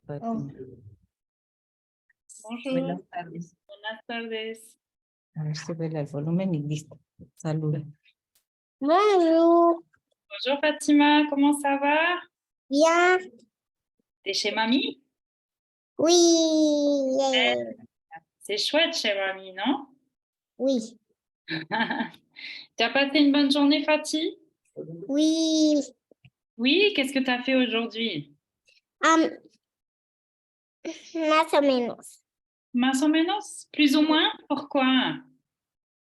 Oh. Bonjour. Buenas tardes. Buenas tardes. A ver, sube el volumen y listo. Saluda. Bonjour. Bonjour Fatima, comment ça va? Bien. T'es chez mamie? Oui. Yeah. C'est chouette chez mamie, non? Oui. Tu as passé une bonne journée, Fatih? Oui. Oui, qu'est-ce que tu as fait aujourd'hui? Más o menos. Más o menos? Plus ou moins? Pourquoi?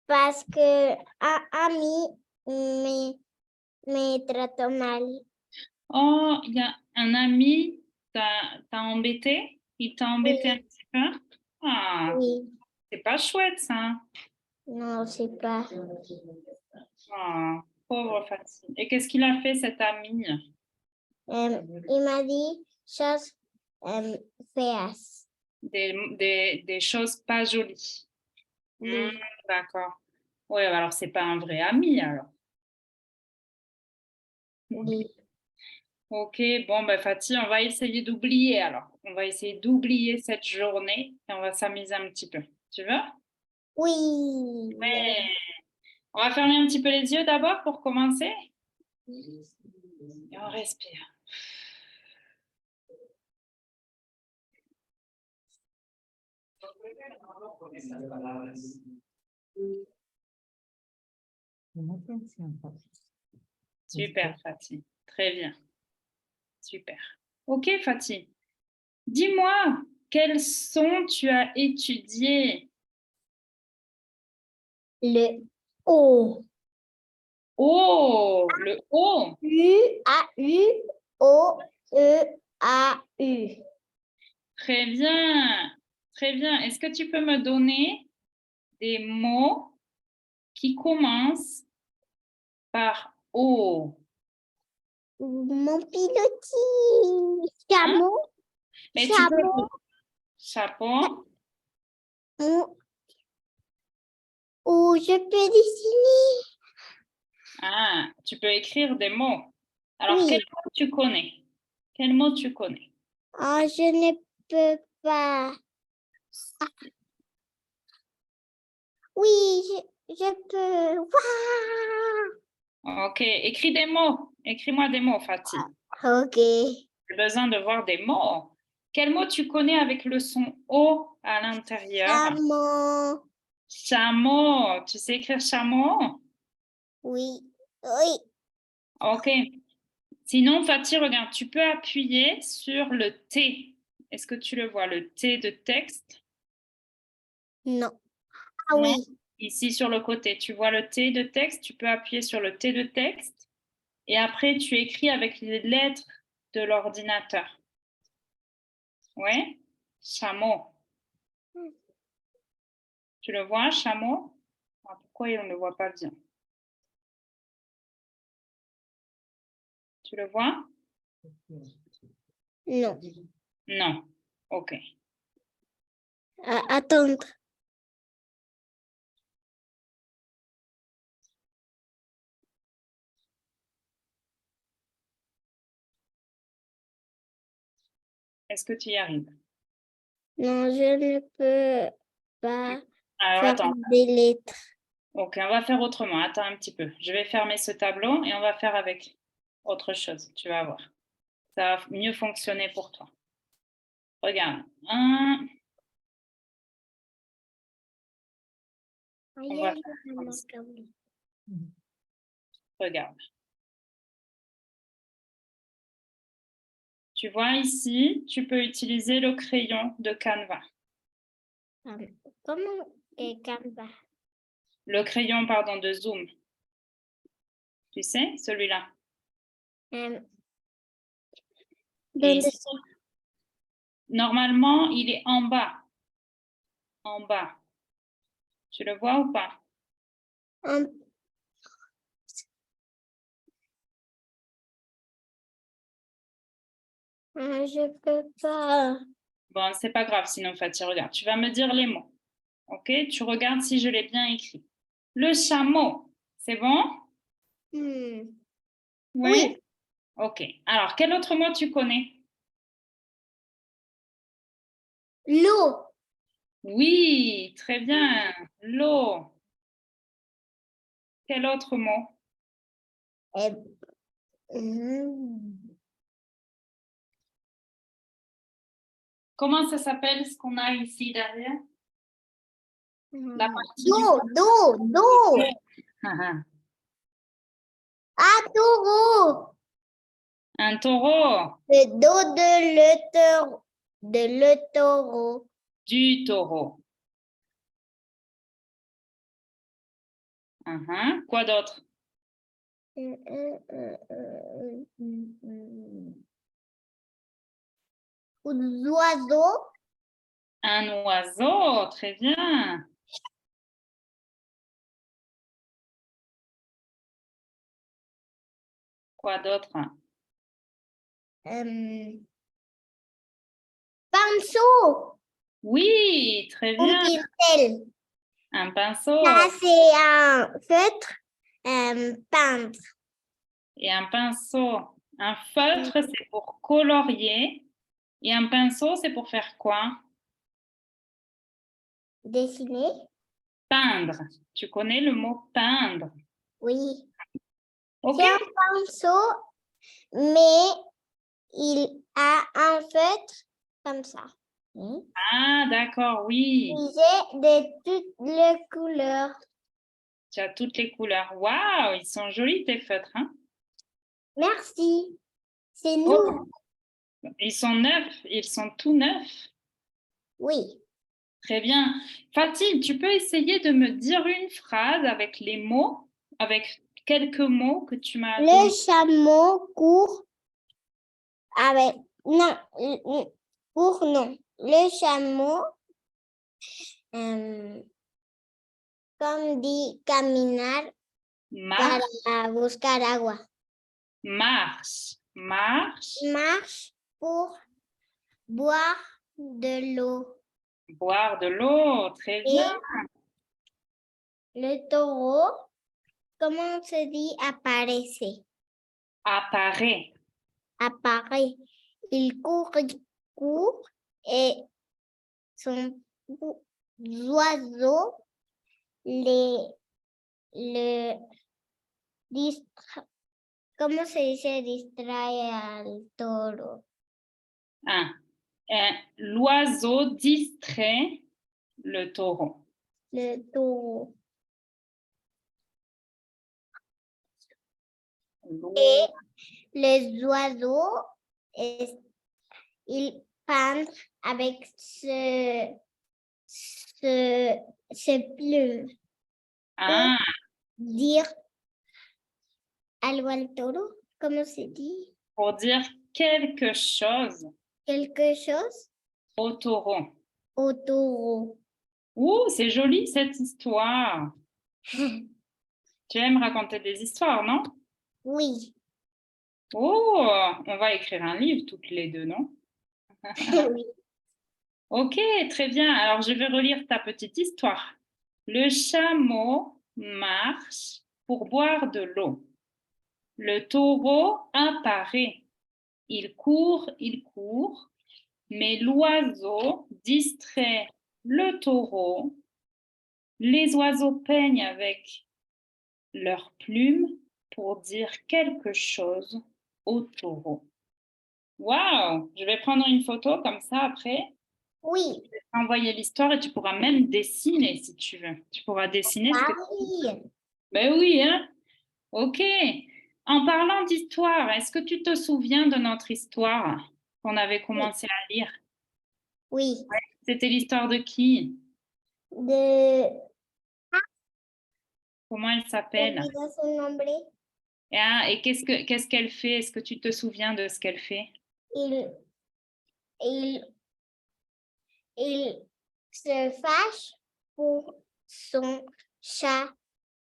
Parce que a mí me trató mal. Oh, il y a un ami t'a embêté? Il t'a embêté Oui. un petit peu? Ah, Oui. c'est pas chouette ça. Non, c'est pas. Ah, pauvre Fatih. Et qu'est-ce qu'il a fait cet ami? Il m'a dit choses feas. Des choses pas jolies. Oui. D'accord. Oui, alors c'est pas un vrai ami alors. Oui. Ok, bon, ben Fatih, on va essayer d'oublier alors. On va essayer d'oublier cette journée et on va s'amuser un petit peu. Tu veux? Oui. Ouais. On va fermer un petit peu les yeux d'abord pour commencer. Et on respire. Super, Fatih. Très bien. Super. Ok, Fatih. Dis-moi, quel son tu as étudié? Le O. Oh, le O. U-A-U-O-E-A-U. Très bien. Très bien. Est-ce que tu peux me donner des mots qui commencent par O? Mon pilotis. Chameau. Mais tu peux... Chameau. Chapeau. Ou je peux dessiner. Ah, tu peux écrire des mots. Alors, Oui. quel mot tu connais? Quel mot tu connais? Oh, je ne peux pas. Oui, je peux. Waouh. Ok, écris des mots. Écris-moi des mots, Fatih. Ok. J'ai besoin de voir des mots. Quel mot tu connais avec le son O à l'intérieur? Chameau. Chameau. Tu sais écrire chameau? Oui. Oui. Ok. Sinon, Fatih, regarde, tu peux appuyer sur le T. Est-ce que tu le vois, le T de texte? Non. Ah Non. oui. Ici sur le côté, tu vois le T de texte, tu peux appuyer sur le T de texte et après tu écris avec les lettres de l'ordinateur. Ouais, chameau. Tu le vois, chameau? Ah, pourquoi on ne le voit pas bien? Tu le vois? Non. Non. Ok. Attendre. Est-ce que tu y arrives? Non, je ne peux pas Alors faire attends. des lettres. Ok, on va faire autrement. Attends un petit peu. Je vais fermer ce tableau et on va faire avec autre chose. Tu vas voir. Ça va mieux fonctionner pour toi. Regarde. On va faire comme ça. Regarde. Tu vois ici, tu peux utiliser le crayon de Canva. Comment est Canva? Le crayon, pardon, de Zoom. Tu sais, celui-là. Et ici, normalement, il est en bas. En bas. Tu le vois ou pas? Je peux pas. Bon, c'est pas grave, sinon Fatih, regarde. Tu vas me dire les mots. Ok? Tu regardes si je l'ai bien écrit. Le chameau, c'est bon? Oui. Ok. Alors, quel autre mot tu connais? L'eau. Oui, très bien. L'eau. Quel autre mot? Euh, mm, Comment ça s'appelle ce qu'on a ici derrière? La partie du D'eau. Ah, Ah, taureau. un taureau. Le dos de le taureau. Du taureau. Quoi d'autre? Oiseau. Un oiseau, très bien. Quoi d'autre? Pinceau. Oui, très Un bien. pincel. Un pinceau Ça, c'est un feutre. Peindre. et un pinceau. Un feutre, c'est pour colorier. Et un pinceau, c'est pour faire quoi? Dessiner. Peindre. Tu connais le mot peindre? Oui. OK. C'est un pinceau, mais il a un feutre comme ça. Ah, d'accord, oui. J'ai de toutes les couleurs. Tu as toutes les couleurs. Waouh, ils sont jolis tes feutres, hein? Merci. C'est nous. Oh, ils sont neufs, ils sont tout neufs. Oui. Très bien. Fatih, tu peux essayer de me dire une phrase avec les mots, avec quelques mots que tu m'as Le donnés. chameau court avec... Non, court non. Le chameau, comme dit, caminar Marche, para buscar agua. marche, marche, Marche pour boire de l'eau. boire de l'eau. Très Et bien. le taureau, comment se dit aparece? Apparaît. Apparaît. Il court et son oiseau le distra... ¿Cómo se dice distrae al toro? Ah, l'oiseau distrait le taureau. Le taureau. Et les oiseaux, ils peinent avec ce plume. Ah, Dire algo al toro, ¿cómo se dit? pour dire quelque chose Quelque chose au taureau. au taureau. Ouh, c'est joli cette histoire. Tu aimes raconter des histoires, non? Oui. Oh, on va écrire un livre toutes les deux, non? Oui. Ok, très bien. Alors, je vais relire ta petite histoire. Le chameau marche pour boire de l'eau. Le taureau apparaît. Il court, mais l'oiseau distrait le taureau. Les oiseaux peignent avec leurs plumes pour dire quelque chose au taureau. Waouh! Je vais prendre une photo comme ça après. Oui. Je vais t'envoyer l'histoire et tu pourras même dessiner si tu veux. Tu pourras dessiner ce que tu veux. Ben oui, hein? Ok. En parlant d'histoire, est-ce que tu te souviens de notre histoire qu'on avait commencé à lire? Oui. C'était l'histoire de qui? De... Comment elle s'appelle? Olvida su nombre. Ah, et qu'est-ce qu'elle fait? Est-ce que tu te souviens de ce qu'elle fait? Il se fâche pour son chat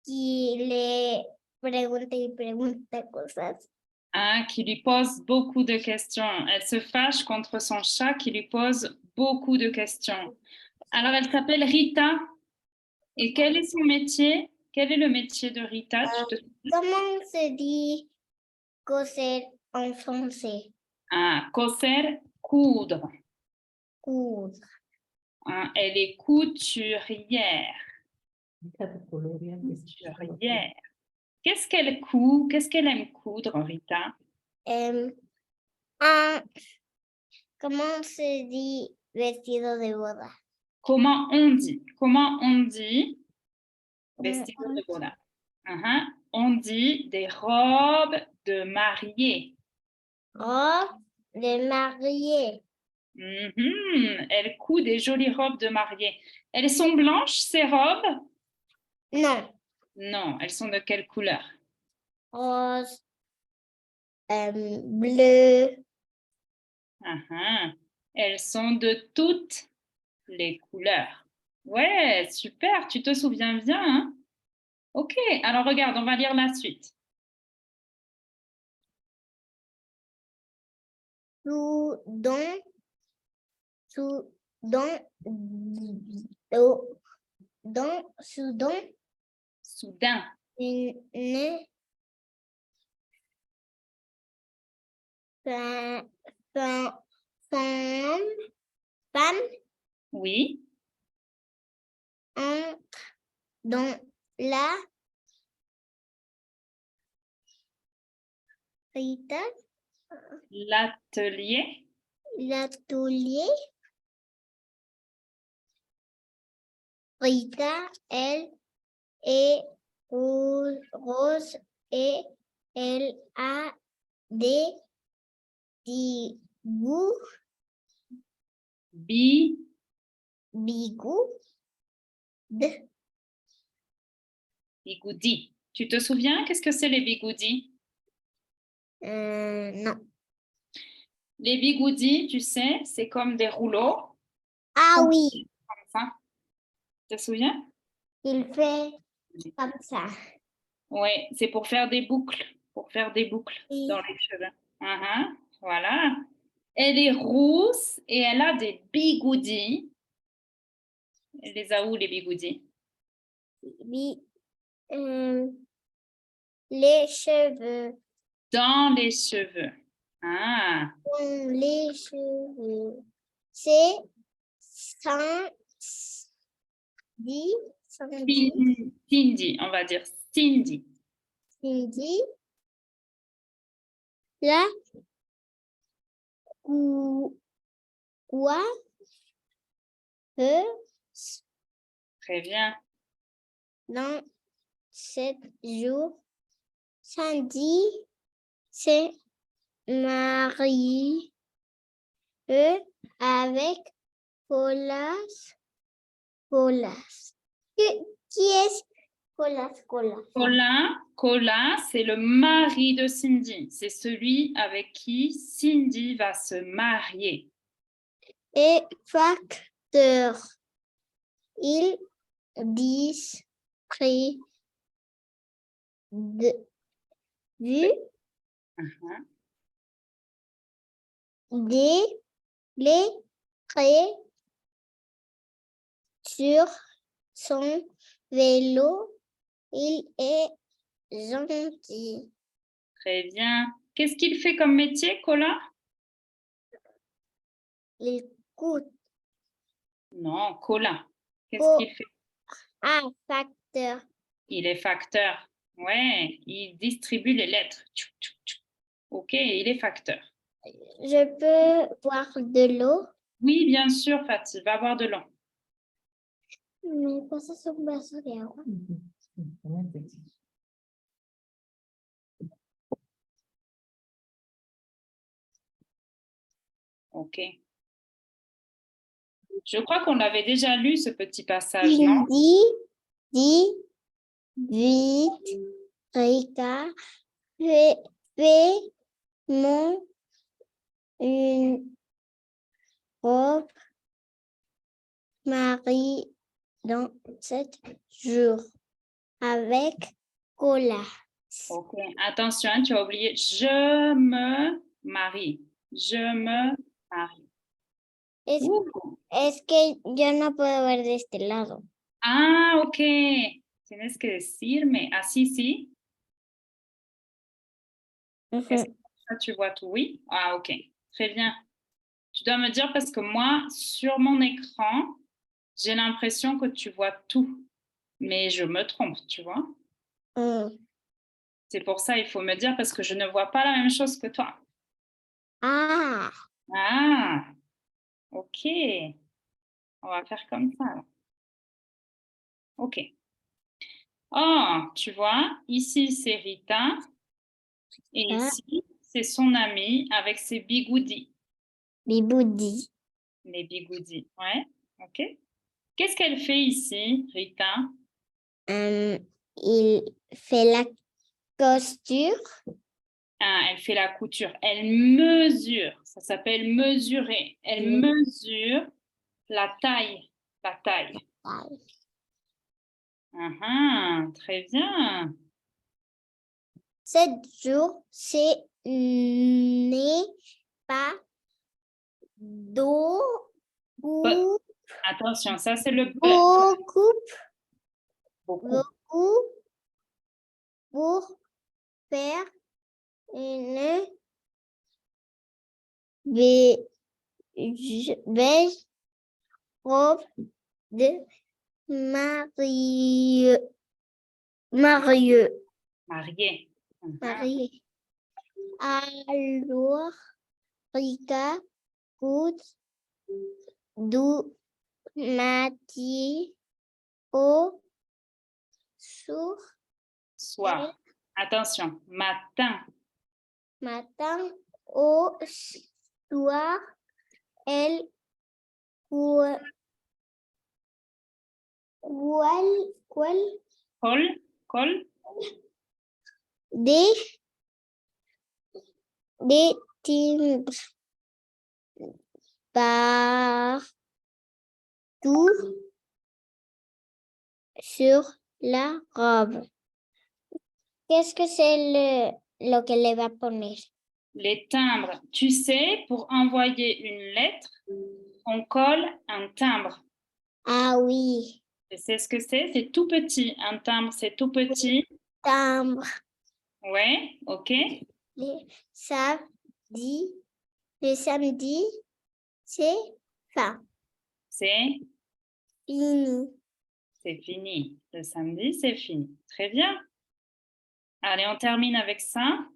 qui le pregunta y pregunta cosas. Ah, qui lui pose beaucoup de questions. Elle se fâche contre son chat qui lui pose beaucoup de questions. Alors, elle s'appelle Rita. Et quel est son métier? Quel est le métier de Rita? Tu te souviens? Comment se dit coser en français? Ah, coser, coudre. Coudre. Hein, elle est couturière. Fíjate, colorear, Couturière. Qu'est-ce qu'elle coud? Qu'est-ce qu'elle aime coudre, Rita? ¿Cómo se dit vestido de boda? Comment on dit? Comment on dit Comment vestido on de boda? On dit des robes de mariée. Robe de mariée. Elle coud des jolies robes de mariée. Elles sont blanches, ces robes? Non. Non, elles sont de quelle couleur? Rose. Bleu. Elles sont de toutes les couleurs. Ouais, super, tu te souviens bien, hein? Ok, alors regarde, on va lire la suite. Soudan. Soudain. Une femme Oui. entre dans L'atelier. l'atelier. Rita, elle est rose et elle a des bigoux. Bigoudis. Tu te souviens, qu'est-ce que c'est les bigoudis? Non. Les bigoudis, tu sais, c'est comme des rouleaux. Ah oui, Comme ça. Tu te souviens? il fait comme ça. Oui, c'est pour faire des boucles. Pour faire des boucles Oui. dans les cheveux. Voilà. Elle est rousse et elle a des bigoudis. Elle les a où, les bigoudis? Les cheveux. Dans les cheveux. Ah, Dans les cheveux. C'est Cindy, on va dire Cindy. Cindy. La Très bien. dans 7 jours. Cindy s'est mariée avec Colas. Qui est Colas? Colin, c'est le mari de Cindy. C'est celui avec qui Cindy va se marier. Et facteur. Il distribue des lettres sur son vélo. Il est gentil. Très bien. Qu'est-ce qu'il fait comme métier, Colin? Il coûte. Non, Colin. Qu'est-ce qu'il fait? Ah, facteur. Il est facteur. Ouais, il distribue les lettres. Ok, il est facteur. Je peux boire de l'eau? Oui, bien sûr, Fatih. Va boire de l'eau. ¿Me pasas un vaso de agua? Ok. Je crois qu'on avait déjà lu ce petit passage, non? Vite, Rita, fais une robe Marie dans 7 jours avec cola. Ok, attention, hein, tu as oublié. Je me marie. Je me marie. Es que yo no puedo ver de este lado. Ah, ok. Tienes que decirme. Ah, sí. Est-ce que ça, tu vois tout? Oui? Ah, ok. Très bien. Tu dois me dire parce que moi, sur mon écran, J'ai l'impression que tu vois tout, mais je me trompe, tu vois. C'est pour ça il faut me dire parce que je ne vois pas la même chose que toi. Ah, Ah, ok. On va faire comme ça. Alors. Ok. Oh, tu vois, ici c'est Rita et ah, ici c'est son ami avec ses bigoudis. Biboudi. Les bigoudis, ouais, ok. Qu'est-ce qu'elle fait ici, Rita? Il fait la costure. Ah, elle fait la couture. Elle mesure. Ça s'appelle mesurer. Elle mesure la taille. La taille. Très bien. 7 jours, c'est n'est pas d'eau Bo- Attention, ça c'est le beaucoup, beaucoup. beaucoup pour faire une belle robe de mariée. Mariée. Mariée. Mhm. Mariée. Alors, Rika coûte du matin au soir, Soir. Attention, matin. matin au soir, elle coule, Col. Col. des, des timbres partout sur la robe. Qu'est-ce que c'est lo que le va a poner? Les timbres. Tu sais, pour envoyer une lettre, on colle un timbre. Ah oui, Tu sais ce que c'est? C'est tout petit. Un timbre, c'est tout petit. timbre. Ouais, ok. Le samedi, le samedi, c'est fin, C'est fini. fini. Le samedi, c'est fini. Très bien. Allez, on termine avec ça.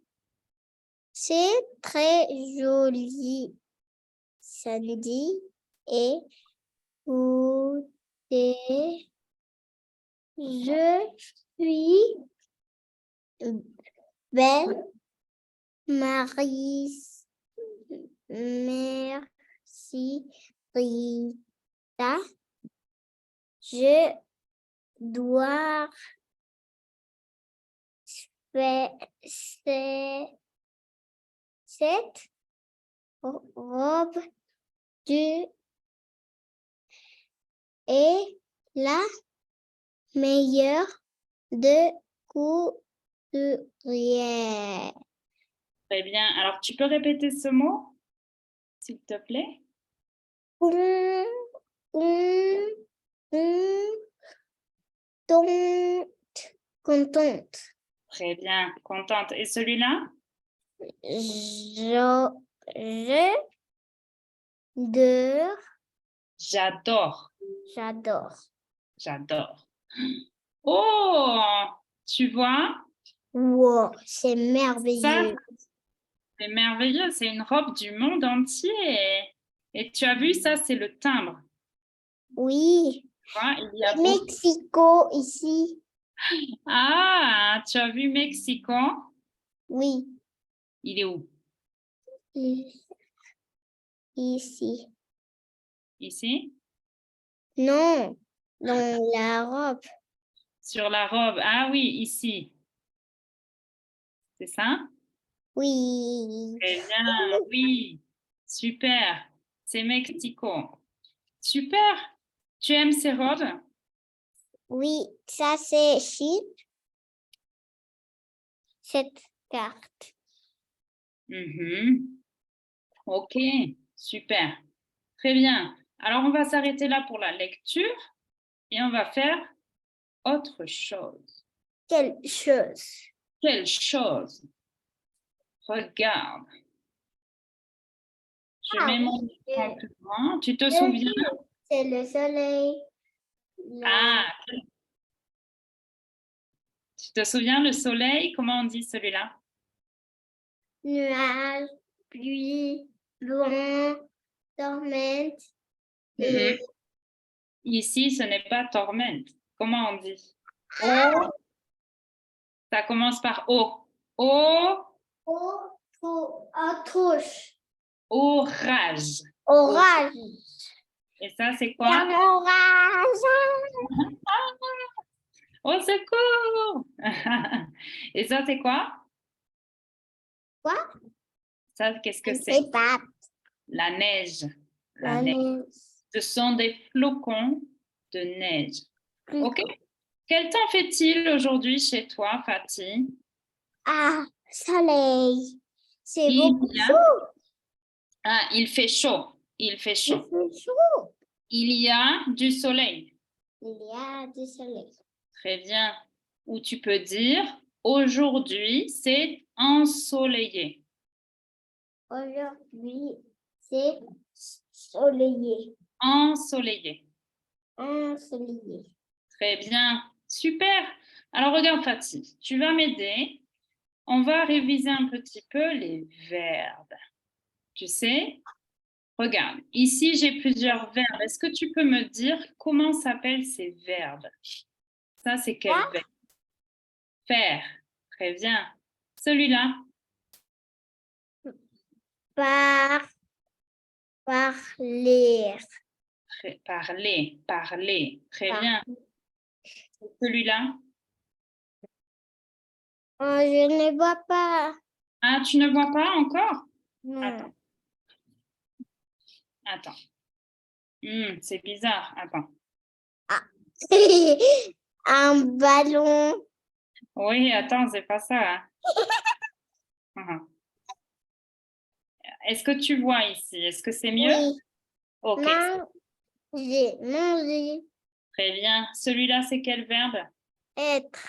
C'est très joli. Samedi et goûter. Je suis belle. Merci, Rita. Je dois faire cette robe du est la meilleure de couturière. Très bien. Alors, tu peux répéter ce mot, s'il te plaît? Un, contente. Très bien. Contente. Et celui-là? Je dors. J'adore. J'adore. J'adore. Oh, tu vois, Wow, c'est ça, merveilleux. c'est merveilleux. C'est une robe du monde entier. Et tu as vu, ça, c'est le timbre. Oui. Tu vois, il y a beaucoup. Mexico ici. Ah, tu as vu Mexico? Oui. Il est où? Ici. Ici? Non, dans la robe. Sur la robe. Ah oui, ici. C'est ça? Oui. Très bien, oui. Super. C'est Mexico. Super. Tu aimes ces robes? Oui, ça c'est Chine. Cette carte. Mhm. Ok, super. Très bien. Alors, on va s'arrêter là pour la lecture et on va faire autre chose. Quelle chose. Quelle chose? Regarde. Je mets mon écran plus grand. Tu te souviens? C'est le soleil. Ah, tu te souviens le soleil? Comment on dit celui-là? Nuage, pluie, vent, tormente. Mhm. Ici, ce n'est pas tormente. Comment on dit? Oh, ça commence par O. O, Autruche. orage. Orage. Et ça, c'est Un quoi? orage. Au secours! Et ça, c'est quoi? Quoi? Ça, qu'est-ce que Je ne c'est? sais pas. La neige. La La neige. neige. Ce sont des flocons de neige. Plus- OK? Quel temps fait-il aujourd'hui chez toi, Fatih? Ah, soleil. C'est Il beaucoup y a- chaud. Ah, il fait chaud. Il fait Il chaud. fait chaud. Il y a du soleil. Il y a du soleil. Très bien. Ou tu peux dire aujourd'hui, c'est ensoleillé. Aujourd'hui, c'est soleillé. Ensoleillé. Ensoleillé. Très bien. Super. Alors, regarde, Fatih, tu vas m'aider. On va réviser un petit peu les verbes. Tu sais, regarde, ici, j'ai plusieurs verbes. Est-ce que tu peux me dire comment s'appellent ces verbes? Ça, c'est quel Quoi? verbe? Faire. Très bien. Celui-là, Parler. parler. Parler. Très Par- bien. Celui-là, Oh, je ne vois pas. ah, tu ne vois pas encore? Non. Attends. Attends. C'est bizarre. Attends. Un ballon. Oui, attends, c'est pas ça, hein. Mhm. Est-ce que tu vois ici? Est-ce que c'est mieux? Oui. OK, Manger. Manger. très bien. Celui-là, c'est quel verbe? Être.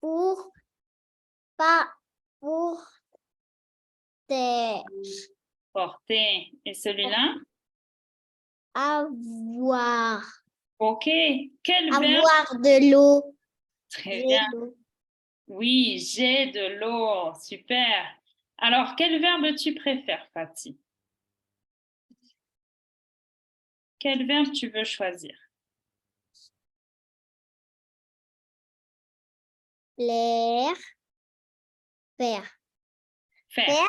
Pour. Pas. Pour. Terre. Porter. Et celui-là? Avoir. OK. Quel verbe? Avoir de l'eau. Très J'ai bien. de l'eau. Oui, j'ai de l'eau. Super. Alors, quel verbe tu préfères, Fatih? Quel verbe tu veux choisir? L'air. Faire. Faire. Faire.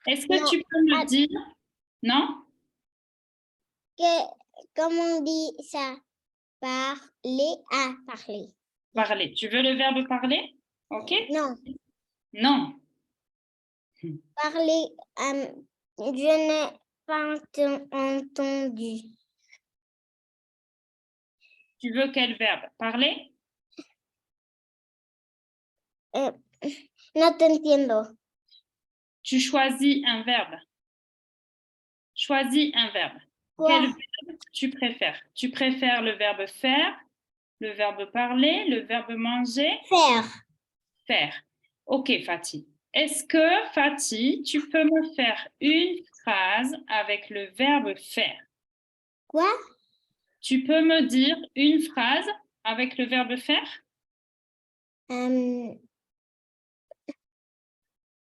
Est-ce que Non. tu peux me dire? Non? Comment on dit ça? Parler. Ah, parler. Parler. Tu veux le verbe parler? OK? Non. Non. Parler. Je n'ai pas entendu. Tu veux quel verbe? Parler? No te entiendo. Tu choisis un verbe. Choisis un verbe. Quoi? Quel verbe tu préfères? Tu préfères le verbe faire, le verbe parler, le verbe manger? Faire. Faire. OK, Fatih. Est-ce que, Fatih, tu peux me faire une phrase avec le verbe faire? Quoi? Tu peux me dire une phrase avec le verbe faire?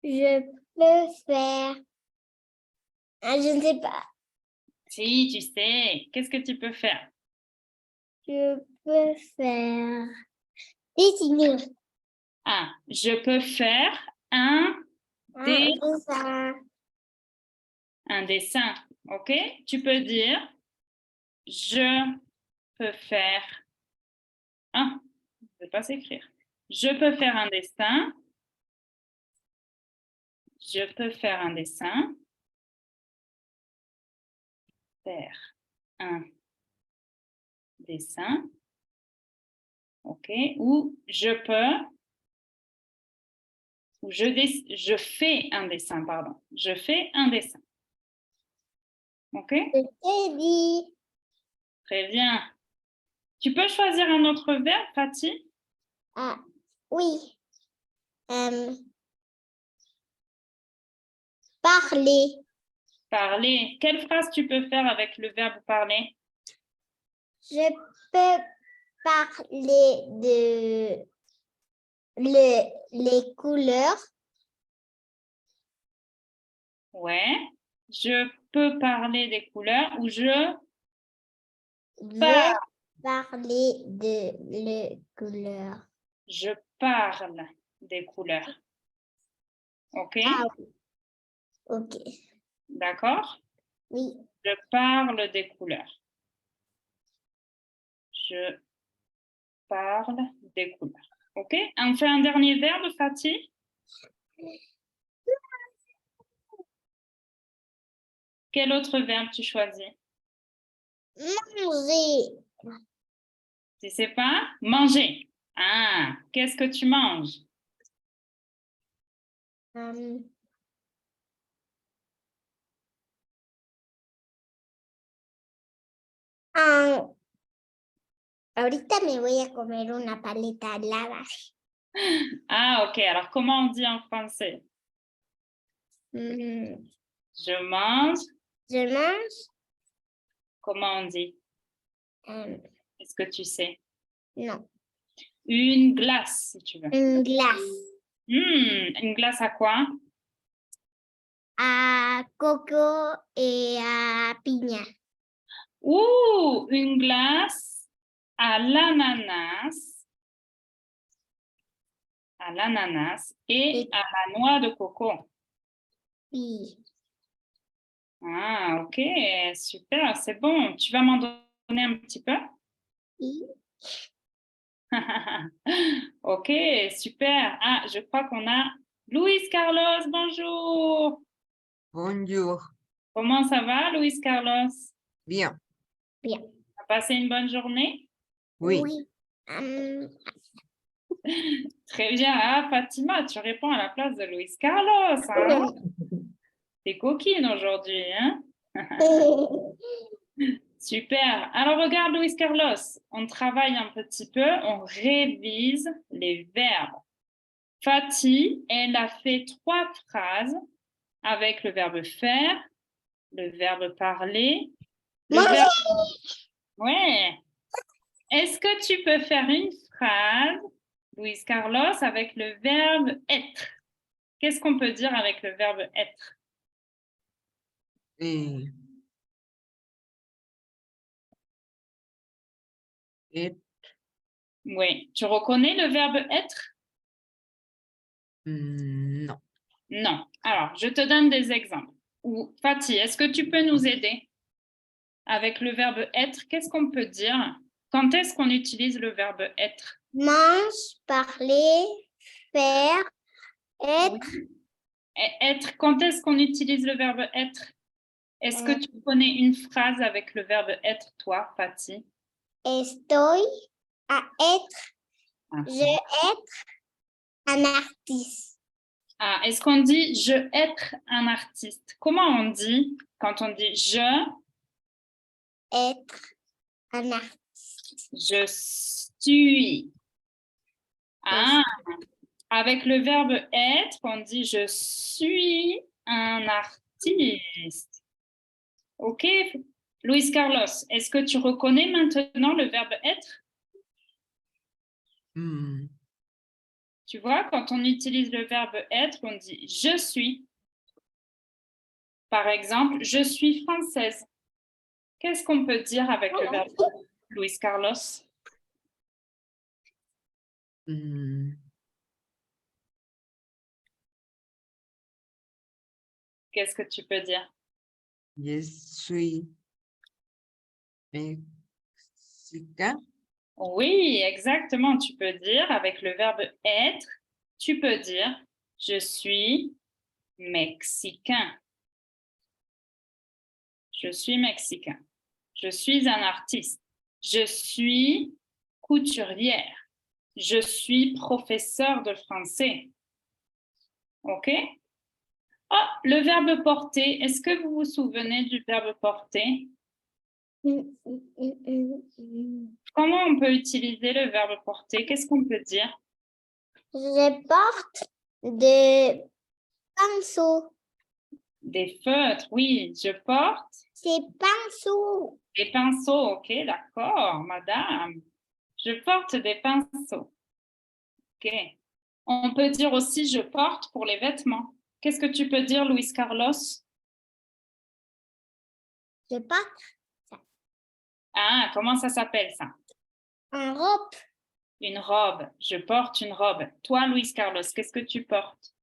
Je peux faire. Ah, je ne sais pas. Si, tu sais. Qu'est-ce que tu peux faire? Je peux faire. Dessiner. Ah, je peux faire un dessin. OK? Tu peux dire je peux faire un. Je ne vais pas s'écrire. Je peux faire un dessin. Je peux faire un dessin. Faire un dessin. OK? Ou je peux. Ou je fais un dessin, pardon. Je fais un dessin. OK? Je t'ai dit. Très bien. Tu peux choisir un autre verbe, Fatih? Ah, oui. Parler. Parler. Quelle phrase tu peux faire avec le verbe parler? Je peux parler de les couleurs. Ouais. Je peux parler des couleurs ou je Je parler de les couleurs. Je parle des couleurs. OK? Ah oui. Ok. D'accord? Oui. Je parle des couleurs. Je parle des couleurs. OK? On fait un dernier verbe, Fatih? Quel autre verbe tu choisis? Manger. Tu sais pas? Manger. Ah, qu'est-ce que tu manges? Ahorita me voy a comer una paleta helada. Ah, OK. Alors, comment on dit en français? Mm, Je mange. Je mange Comment on dit? euh, Est-ce que tu sais? non, Une glace, si tu veux. une glace Une glace à quoi? à coco et à piña. Ou une glace à l'ananas et Et à la noix de coco. puis, Ah, OK, super, c'est bon. Tu vas m'en donner un petit peu? puis, OK, super. Ah, je crois qu'on a Luis Carlos, bonjour. Bonjour. Comment ça va, Luis Carlos? Bien. bien. Tu as passé une bonne journée? Oui. Très bien. Ah, Fatima, tu réponds à la place de Luis Carlos. Hein? T'es coquine aujourd'hui, hein? Super. Alors, regarde, Luis Carlos, on travaille un petit peu, on révise les verbes. Fatih, elle a fait 3 phrases avec le verbe faire, le verbe parler, le verbe... Ouais. Est-ce que tu peux faire une phrase, Luis Carlos, avec le verbe être? Qu'est-ce qu'on peut dire avec le verbe être? Et Oui. Tu reconnais le verbe être? non. Non. Alors, je te donne des exemples. Ou Fatih, est-ce que tu peux nous aider avec le verbe être? Qu'est-ce qu'on peut dire? Quand est-ce qu'on utilise le verbe être? Mange, parler, faire, être. Être, quand est-ce qu'on utilise le verbe être? Est-ce que tu connais une phrase avec le verbe être, toi, Fatih? Estoy à être. Ah. Je être un artiste. Ah, est-ce qu'on dit je être un artiste? Comment on dit quand on dit je? Être un artiste. Je suis. Ah, avec le verbe être, on dit je suis un artiste. OK. Luis Carlos, est-ce que tu reconnais maintenant le verbe être? Tu vois, quand on utilise le verbe être, on dit je suis. Par exemple, je suis française. Qu'est-ce qu'on peut dire avec le verbe Luis Carlos? Qu'est-ce que tu peux dire? Je suis mexicain. Oui, exactement. Tu peux dire avec le verbe être, tu peux dire je suis mexicain. Je suis mexicain. Je suis un artiste. Je suis couturière. Je suis professeur de français. OK? Oh, le verbe porter. Est-ce que vous vous souvenez du verbe porter? Comment on peut utiliser le verbe porter? Qu'est-ce qu'on peut dire? Je porte des pinceaux. Des feutres, oui. Je porte C'est pinceau. Des pinceaux, ok, d'accord, madame. Je porte des pinceaux. Ok. On peut dire aussi je porte pour les vêtements. Qu'est-ce que tu peux dire, Luis Carlos? Je porte Ah, comment ça s'appelle ça? un robe. Une robe. Je porte une robe. Toi, Luis Carlos, qu'est-ce que tu portes?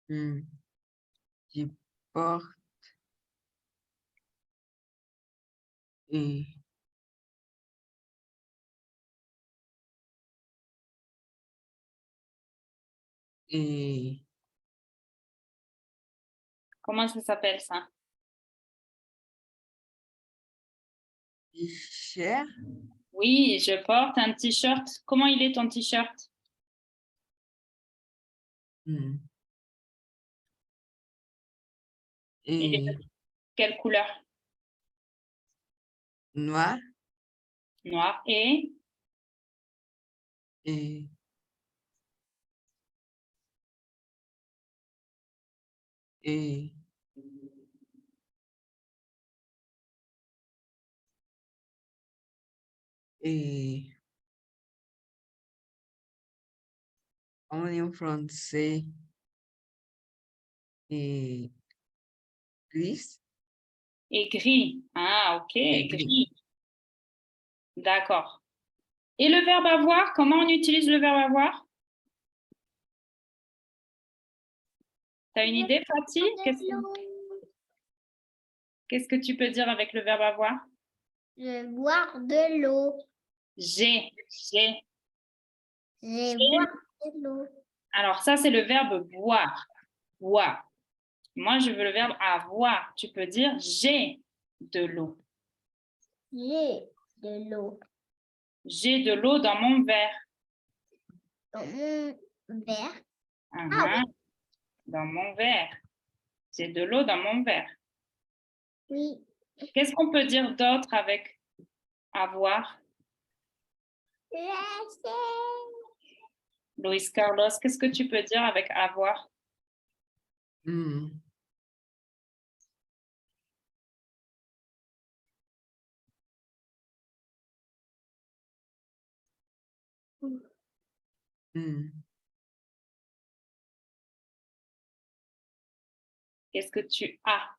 Je porte et Comment ça s'appelle ça? t-shirt Oui, je porte un t-shirt. Comment il est ton t-shirt? Il est de et quelle couleur? noir Noir et et et et on dit en français et gris gris. Ah, ok, et gris. gris. D'accord. Et le verbe avoir, comment on utilise le verbe avoir? Tu as une idée, Fatih? Qu'est-ce que tu peux dire avec le verbe avoir? Je boire de l'eau. J'ai. Je boire de l'eau. Alors, ça, c'est le verbe boire. Boire. Moi, je veux le verbe avoir. Tu peux dire j'ai de l'eau. J'ai de l'eau. J'ai de l'eau dans mon verre. Dans mon verre. Ah, dans mon verre. J'ai de l'eau dans mon verre. Oui. Qu'est-ce qu'on peut dire d'autre avec avoir? Luis Carlos, qu'est-ce que tu peux dire avec avoir? Qu'est-ce que tu as?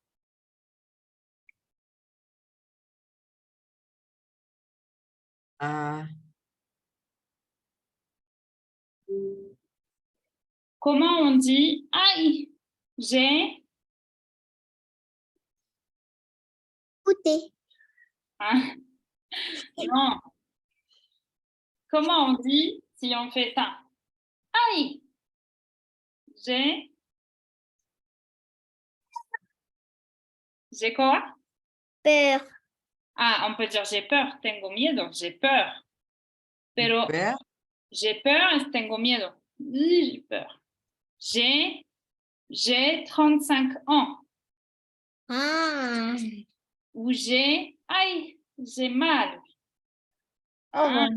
Comment on dit aïe? J'ai Goûter. hein? Non. Comment on dit si on fait ça? Aïe! J'ai quoi? Peur. Ah, on peut dire j'ai peur. Tengo miedo. J'ai peur. Pero Vert j'ai peur es tengo miedo. J'ai peur. J'ai 35 ans. Ah. Ou aïe, j'ai mal. Oh,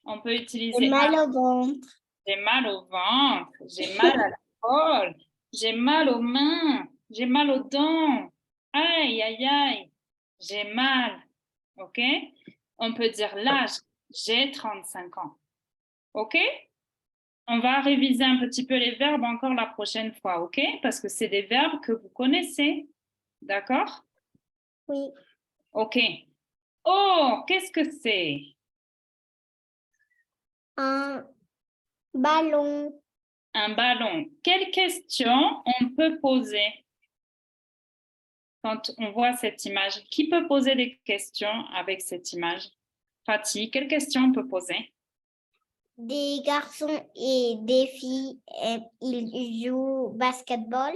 On peut utiliser j'ai mal au ventre. j'ai mal au ventre, j'ai mal à l'épaule, j'ai mal aux mains, j'ai mal aux dents. Aïe, aïe, aïe, j'ai mal. OK? On peut dire l'âge, j'ai 35 ans. OK? On va réviser un petit peu les verbes encore la prochaine fois, OK? Parce que c'est des verbes que vous connaissez. D'accord? Oui. OK. Oh, qu'est-ce que c'est? Un ballon. Un ballon. Quelle question on peut poser quand on voit cette image? Qui peut poser des questions avec cette image? Fatih, quelle question on peut poser? Des garçons et des filles, ils jouent au basketball.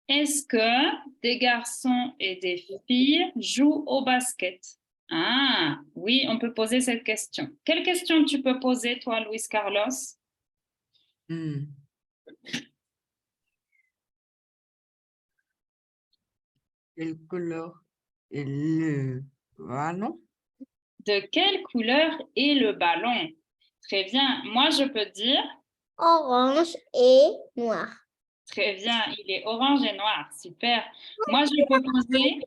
Est-ce que des garçons et des filles jouent au basket? Ah, oui, on peut poser cette question. Quelle question tu peux poser, toi, Luis Carlos? Quelle couleur est le ballon? De quelle couleur est le ballon? Très bien. Moi, je peux dire Orange et noir. Très bien, il est orange et noir. Super. Moi, je peux poser,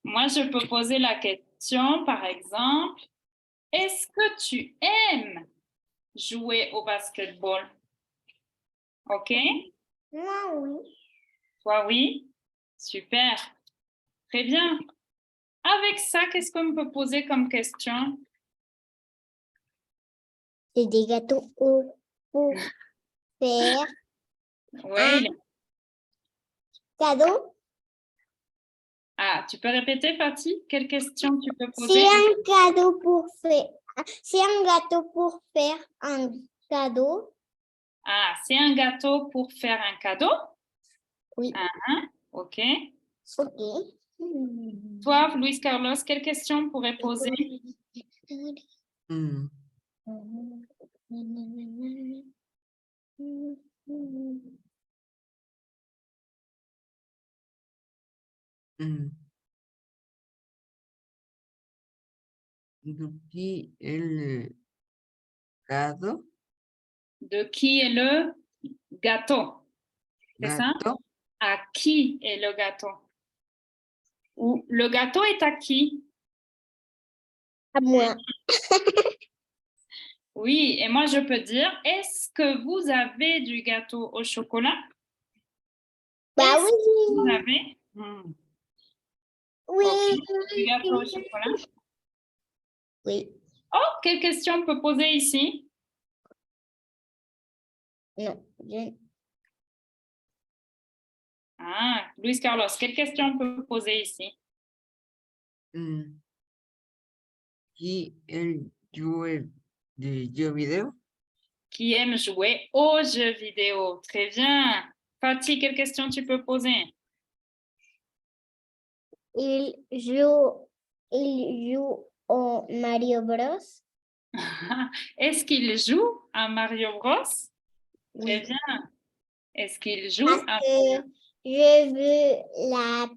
moi, je peux poser la question, par exemple, est-ce que tu aimes jouer au basketball? OK? Moi, oui. Toi, oui? Super. Très bien. Avec ça, qu'est-ce qu'on peut poser comme question? C'est des gâteaux pour faire Oui. cadeau. Ah, tu peux répéter, Fatih? Quelle question tu peux poser? C'est un cadeau pour faire. C'est un gâteau pour faire un cadeau. Ah, c'est un gâteau pour faire un cadeau? Oui. OK. Ok. Toi, Luis Carlos, quelle question on pourrait poser? Hmm, hmm. De qui est le cadeau? De qui est le gâteau? C'est ça? Gato. À qui est le gâteau? Ou le gâteau est à qui? À moi. Oui, et moi je peux dire, est-ce que vous avez du gâteau au chocolat? Bah Est-ce que vous oui. avez Oui. ok, du gâteau au chocolat? Oui. Oh, quelle question on peut poser ici? Non. Ah, Luis Carlos, quelle question on peut poser ici? Hmm. Qui est joueur de jeux vidéo? Qui aime jouer aux jeux vidéo? Très bien. Fatih, quelle question tu peux poser? Il joue au Mario Bros. Est-ce qu'il joue à Mario Bros? Très Oui. bien. Est-ce qu'il joue Parce à... que je veux la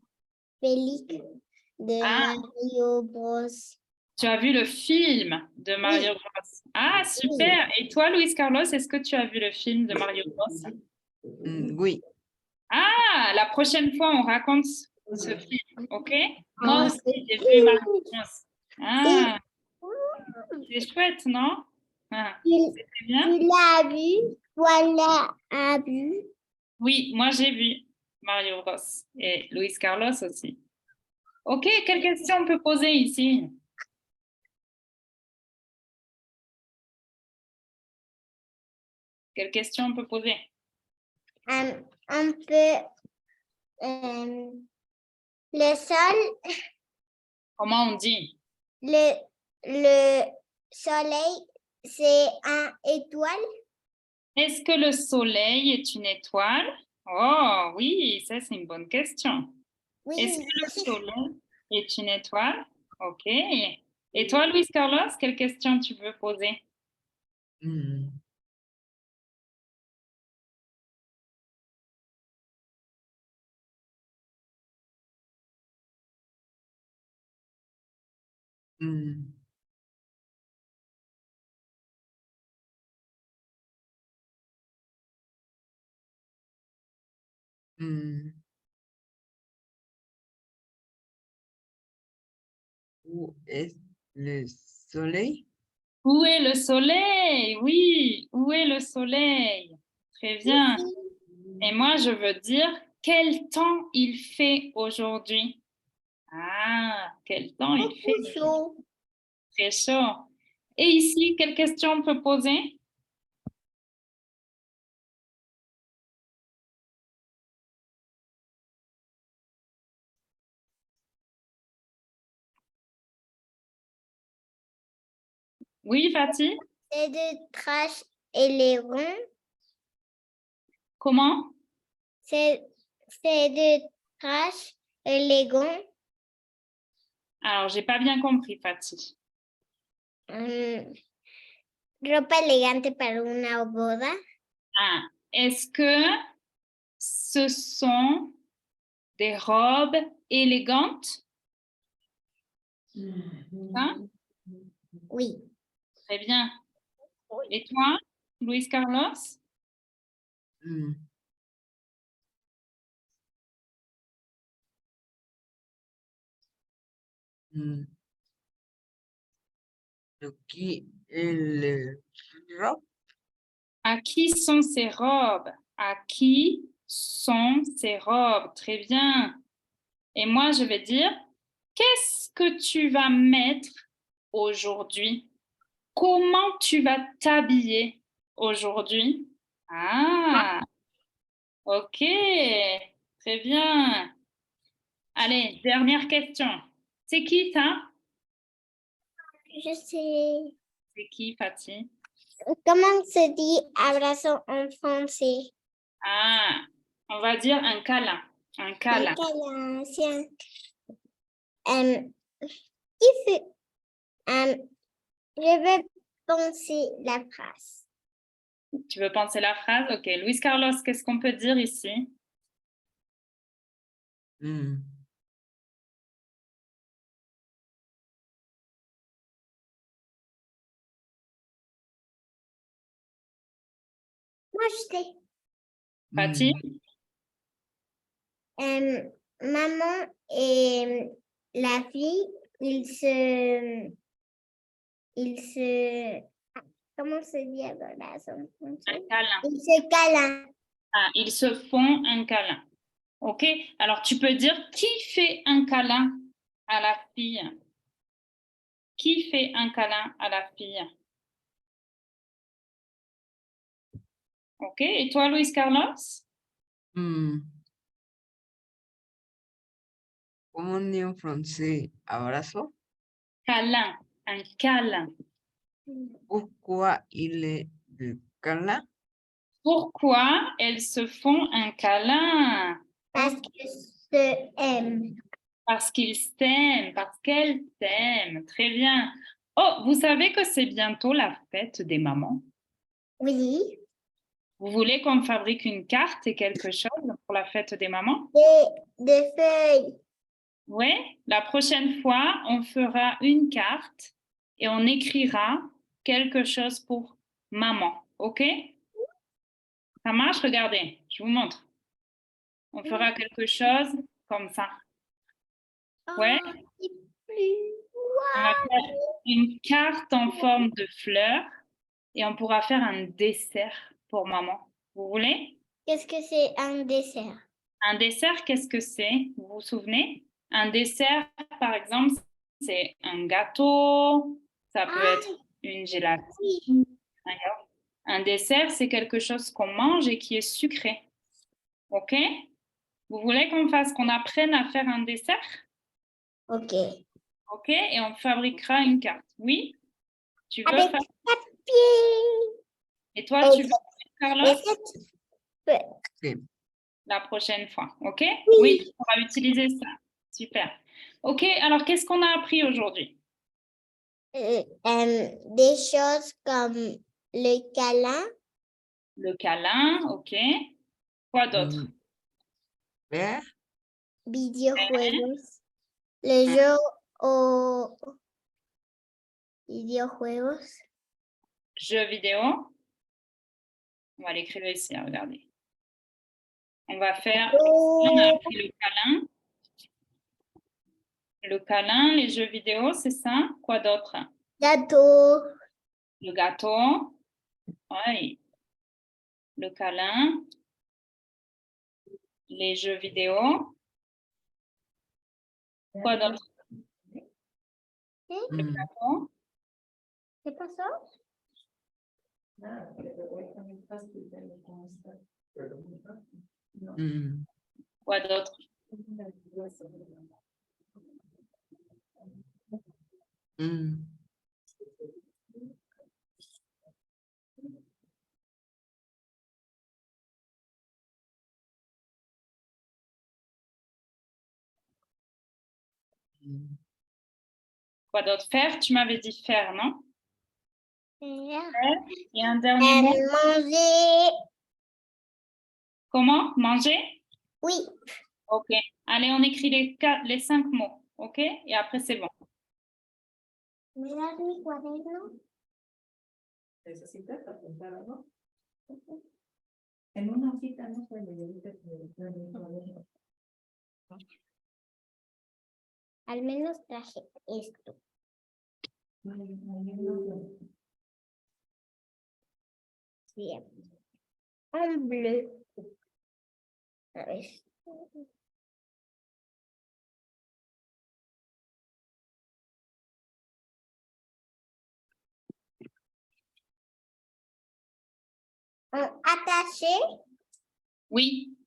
pellicule de Ah, Mario Bros. tu as vu le film de Mario Oui. Bros? Ah, super. Et toi, Luis Carlos, est-ce que tu as vu le film de Mario Bros? Oui. Ah, la prochaine fois, on raconte ce film, OK? Moi Ah, aussi, c'est j'ai vu Mario cool. Bros. Ah, c'est chouette, non? Ah, c'est très bien. Tu l'as vu? Voilà, a vu. Oui, moi, j'ai vu Mario Bros. Et Luis Carlos aussi. OK, quelle question on peut poser ici? Quelle question on peut poser? Un peu le sol, Comment on dit? le soleil, c'est un étoile. Est-ce que le soleil est une étoile? Oh oui, ça c'est une bonne question. Est-ce Oui. que le soleil est une étoile? OK. Et toi, Luis Carlos, quelle question tu veux poser? Hmm. Hmm. Hmm. Où est le soleil? Où est le soleil? Oui, où est le soleil? Très bien. Et moi, je veux dire, quel temps il fait aujourd'hui? Ah, quel temps il fait? Beaucoup chaud. Très chaud. Et ici, quelle question on peut poser? Oui, Fatih? C'est de trash et les ronds. Comment? C'est de trash et les gonds. Alors, j'ai pas bien compris, Fatih. Ropa elegante para una boda. Ah, est-ce que ce sont des robes élégantes? Hein? Oui. Très bien. Et toi, Luis Carlos? mm, mm. De qui est le robe? À qui sont ces robes? À qui sont ces robes? Très bien. Et moi, je vais dire, qu'est-ce que tu vas mettre aujourd'hui? Comment tu vas t'habiller aujourd'hui? Ah, ok, très bien. Allez, dernière question. C'est qui ça? Je sais. C'est qui, Fatih? Comment se dit abrazo en français? Ah, on va dire un câlin. Un câlin. Un câlin, c'est un- il fait, je vais penser la phrase. Tu veux penser la phrase? Ok. Luis Carlos, qu'est-ce qu'on peut dire ici? Mm, Moi, je sais. Fatih? Maman et la fille, comment se dit abrazo en Un français? câlin. Ils se câlinent. Ah, ils se font un câlin. Ok. Alors, tu peux dire qui fait un câlin à la fille? Qui fait un câlin à la fille? Ok. Et toi, Luis Carlos? mm. ¿Cómo on dit en français abrazo? Câlin. Un câlin. Pourquoi il est de câlin? Pourquoi elles se font un câlin? Parce qu'ils se aiment. Parce qu'ils s'aiment, parce qu'elles s'aiment. Très bien. Oh, vous savez que c'est bientôt la fête des mamans. Oui. Vous voulez qu'on fabrique une carte et quelque chose pour la fête des mamans? Des feuilles. Oui, la prochaine fois, on fera une carte et on écrira quelque chose pour maman. OK? Ça marche? Regardez, je vous montre. On fera quelque chose comme ça. Ouais, Oh, c'est plus. on va faire une carte en forme de fleur et on pourra faire un dessert pour maman. Vous voulez? Qu'est-ce que c'est un dessert? Un dessert, qu'est-ce que c'est? Vous vous souvenez? Un dessert, par exemple, c'est un gâteau, ça peut Ah, être une gélatine. oui. D'accord. Un dessert, c'est quelque chose qu'on mange et qui est sucré. OK? Vous voulez qu'on apprenne à faire un dessert? Ok. OK? Et on fabriquera une carte. Oui? Tu veux Avec faire? papier. Et toi, tu veux, Carlos? Et cette Sí. La prochaine fois. OK? Oui. Oui, tu pourras utiliser ça. Super. OK, alors qu'est-ce qu'on a appris aujourd'hui? des choses comme le câlin, Le câlin, OK. Quoi d'autre? Mm, Ver, videojuegos, le jeu aux videojuegos, Jeux vidéo. On va l'écrire ici, hein, regardez. On va faire, on a appris le câlin. Le câlin, les jeux vidéo, c'est ça? Quoi d'autre? gâteau, Le gâteau. Oui. Le câlin. Les jeux vidéo. Quoi d'autre? Le mm, gâteau. c'est pas ça? mm, Quoi d'autre? mm. Mm. Quoi d'autre? Faire, tu m'avais dit faire, non? Faire. Et un dernier mot. Manger, Comment? Manger? oui. OK. Allez, on écrit les 5 mots. OK? Et après, c'est bon. ¿Me das mi cuaderno? En una cita no se le dedica Al menos traje esto. Bien. Un bleu. A ver. Attaché. Oui.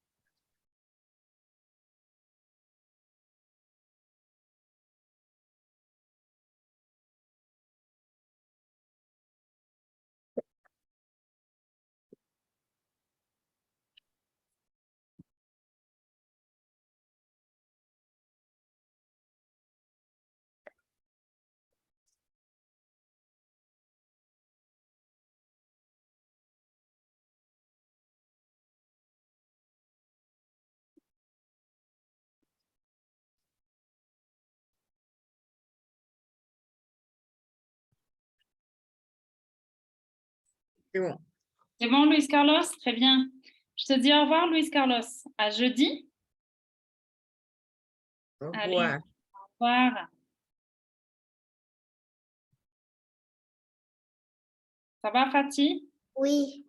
C'est bon. C'est bon, Luis Carlos? Très bien. Je te dis au revoir, Luis Carlos. À jeudi. Au Allez. revoir. Au revoir. Ça va, Fatih? Oui.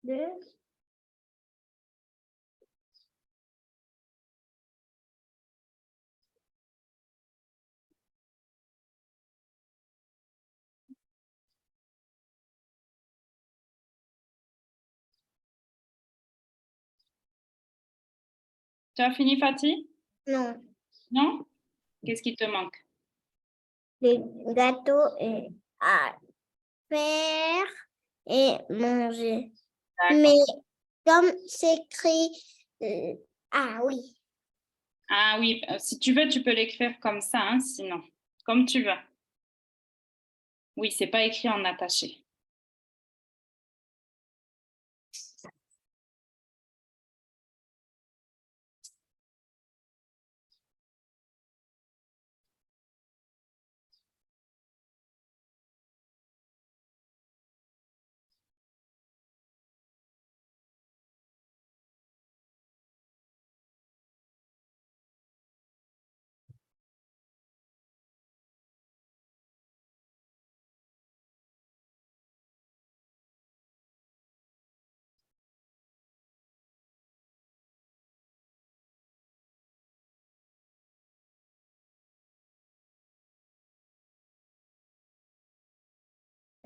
Deux. Tu as fini, Fatih? Non. Non? Qu'est-ce qui te manque? Le gâteau est à faire et manger. D'accord. Mais comme c'est écrit, ah oui, Ah oui, si tu veux, tu peux l'écrire comme ça, hein, sinon. Comme tu veux. Oui, c'est pas écrit en attaché.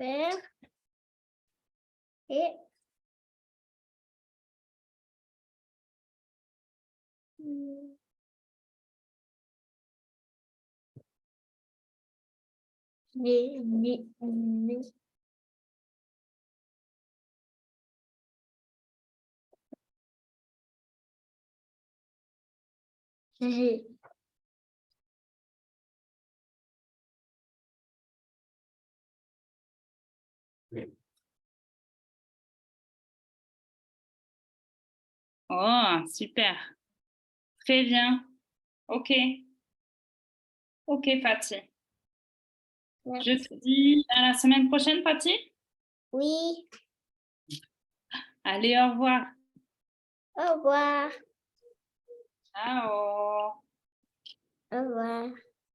faire et les. Oh, super. Très bien. OK. OK, Fatih. Je te dis à la semaine prochaine, Fatih. Oui, Allez, au revoir. au revoir, Ciao. au revoir.